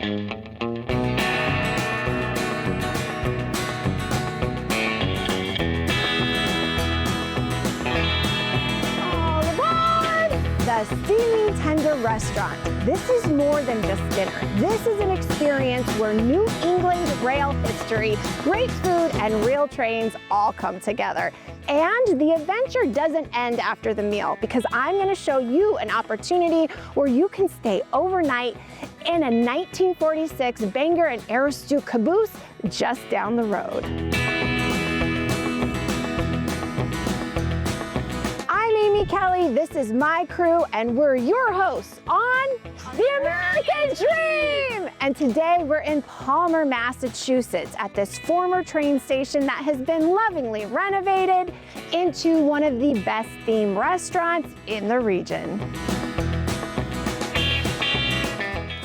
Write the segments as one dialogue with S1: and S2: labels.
S1: The Steaming Tender Restaurant. This is more than just dinner. This is an experience where New England rail history, great food, and real trains all come together. And the adventure doesn't end after the meal, because I'm going to show you an opportunity where you can stay overnight in a 1946 Bangor and Aroostook caboose just down the road. I'm Aimee Kelly, this is my crew, and we're your hosts on The American Dream! And today we're in Palmer, Massachusetts at this former train station that has been lovingly renovated into one of the best themed restaurants in the region.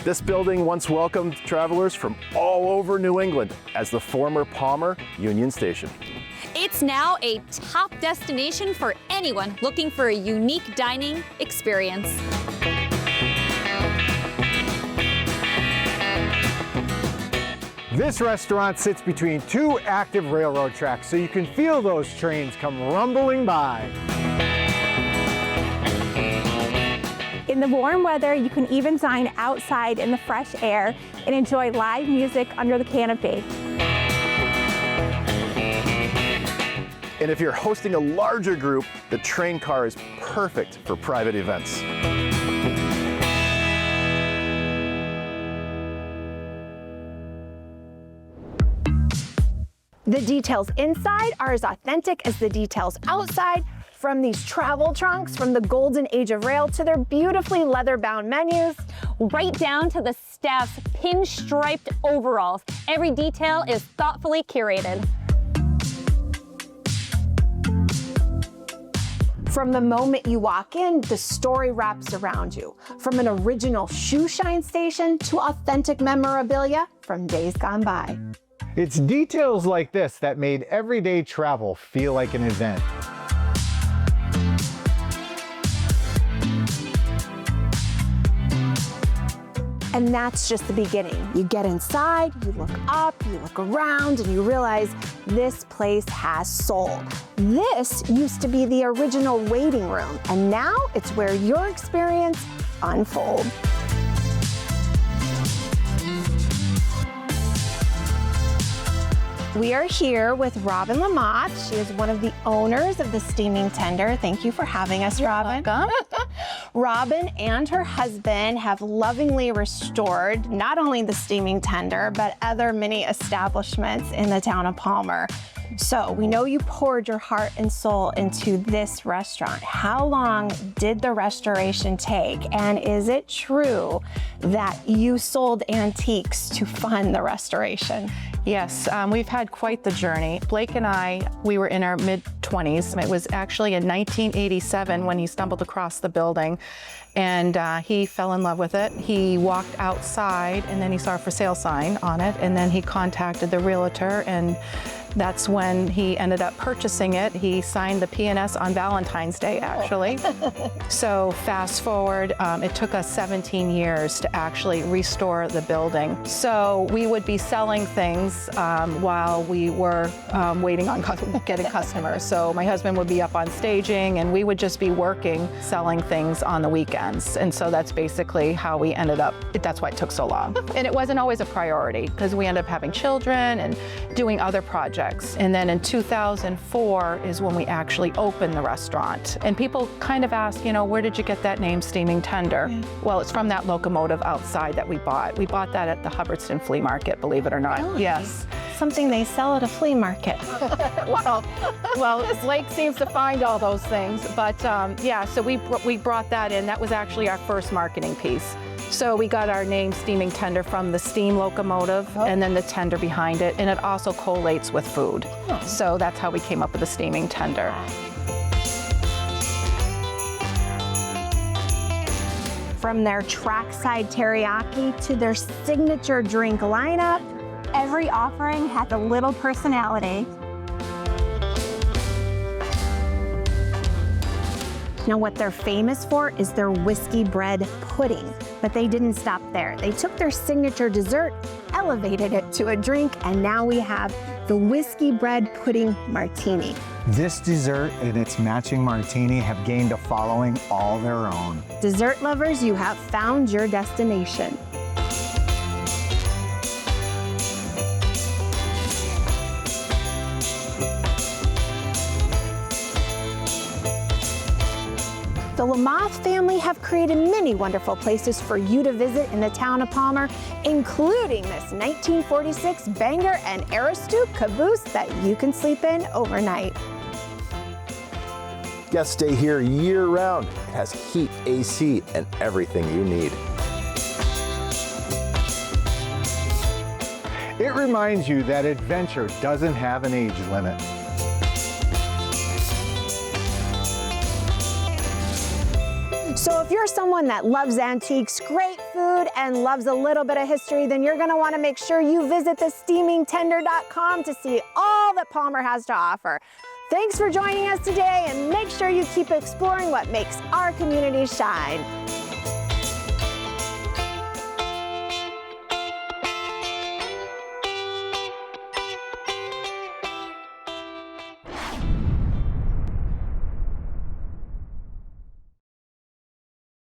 S2: This building once welcomed travelers from all over New England as the former Palmer Union Station.
S3: It's now a top destination for anyone looking for a unique dining experience.
S4: This restaurant sits between two active railroad tracks, so you can feel those trains come rumbling by.
S5: In the warm weather, you can even dine outside in the fresh air and enjoy live music under the canopy.
S2: And if you're hosting a larger group, the train car is perfect for private events.
S1: The details inside are as authentic as the details outside, from these travel trunks from the golden age of rail to their beautifully leather-bound menus,
S3: Right down to the staff's pinstriped overalls. Every detail is thoughtfully curated.
S1: From the moment you walk in, the story wraps around you. From an original shoe shine station to authentic memorabilia from days gone by.
S4: It's details like this that made everyday travel feel like an event.
S1: And that's just the beginning. You get inside, you look up, you look around, and you realize this place has soul. This used to be the original waiting room, and now it's where your experience unfolds. We are here with Robin Lamott. She is one of the owners of the Steaming Tender. Thank you for having us, Robin.
S3: Welcome.
S1: Robin and her husband have lovingly restored not only the Steaming Tender, but other many establishments in the town of Palmer. So we know you poured your heart and soul into this restaurant. How long did the restoration take? And is it true that you sold antiques to fund the restoration?
S6: Yes, we've had quite the journey. Blake and I, we were in our mid-20s. It was actually in 1987 when he stumbled across the building, and he fell in love with it. He walked outside and then he saw a for sale sign on it, and then he contacted the realtor, and that's when he ended up purchasing it. He signed the P&S on Valentine's Day, actually. So fast forward, it took us 17 years to actually restore the building. So we would be selling things while we were waiting on getting customers. So my husband would be up on staging, and we would just be working, selling things on the weekends. And so that's basically how we ended up. That's why it took so long. And it wasn't always a priority, because we ended up having children and doing other projects. And then in 2004 is when we actually opened the restaurant. And people kind of ask, you know, where did you get that name, Steaming Tender? Yeah. Well, it's from that locomotive outside that we bought. We bought that at the Hubbardston Flea Market, believe it or not.
S1: Really?
S6: Yes.
S1: Something they sell at a flea market.
S6: well, Blake seems to find all those things. But yeah, so we brought that in. That was actually our first marketing piece. So we got our name Steaming Tender from the steam locomotive and then the tender behind it, and it also collates with food. So that's how we came up with the Steaming Tender.
S1: From their trackside teriyaki to their signature drink lineup,
S5: Every offering has a little personality.
S1: now what they're famous for is their whiskey bread pudding. But they didn't stop there. They took their signature dessert, elevated it to a drink, and now we have the whiskey bread pudding martini.
S4: This dessert and its matching martini have gained a following all their own.
S1: Dessert lovers, you have found your destination. The Lamothe family have created many wonderful places for you to visit in the town of Palmer, including this 1946 Bangor and Aristute caboose that you can sleep in overnight.
S2: Guests stay here year-round. It has heat, AC, and everything you need.
S4: It reminds you that adventure doesn't have an age limit.
S1: So if you're someone that loves antiques, great food, and loves a little bit of history, then you're gonna wanna make sure you visit thesteamingtender.com to see all that Palmer has to offer. Thanks for joining us today, and make sure you keep exploring what makes our community shine.